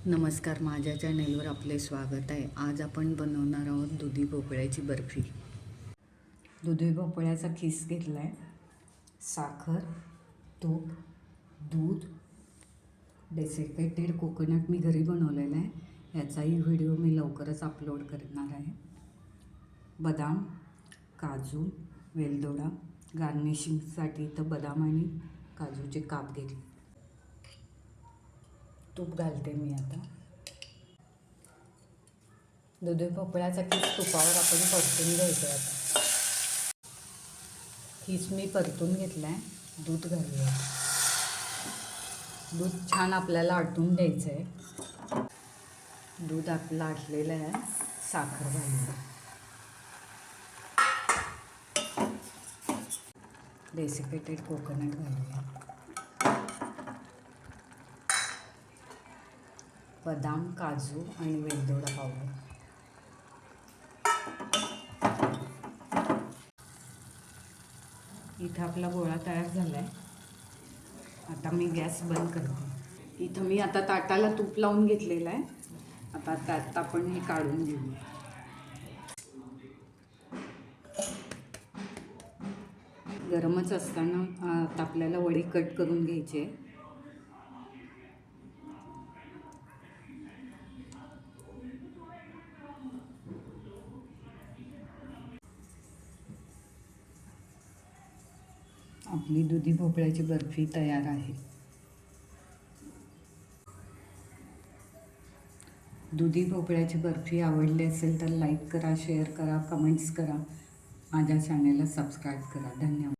नमस्कार, माझ्या चॅनेलवर आपले स्वागत आहे. आज आपण बनवणार आहोत दुधी भोपळ्याची बर्फी. दुधी भोपळ्याचा खीस घेतला आहे, साखर, तूप, दूध, डेसिकेटेड कोकोनट मी घरी बनवलेला आहे. याचाही व्हिडिओ मी लवकरच अपलोड करणार आहे. बदाम, काजू, वेलदोडा, गार्निशिंगसाठी तर बदाम आणि काजूचे काप घेतले. तूप घालते मी आता. दुधी भोपळ्याचा खीस तुपावर आपण परतून घ्यायचा आता. खीस मी परतून घेतला आहे. दूध घालूया. दूध छान आपल्याला आटून द्यायचं आहे. दूध आपलं आटलेलं आहे. साखर घालूया. डेसिकेटेड कोकोनट घालूया. बदाम, काजू आणि वेलदोडा पावडर. इथं आपला गोळा तयार झाला आहे. आता मी गॅस बंद करते. इथं मी आता ताटाला तूप लावून घेतलेलं आहे. आता त्यात आपण हे काढून घेऊया. गरमच असताना आता आपल्याला वडी कट करून घ्यायची आहे. आपली दुधी भोपळ्याची बर्फी तयार आहे. दुधी भोपळ्याची बर्फी आवडली असेल तर लाईक करा, शेअर करा, कमेंट्स करा. माझ्या चॅनेलला सबस्क्राईब करा. धन्यवाद.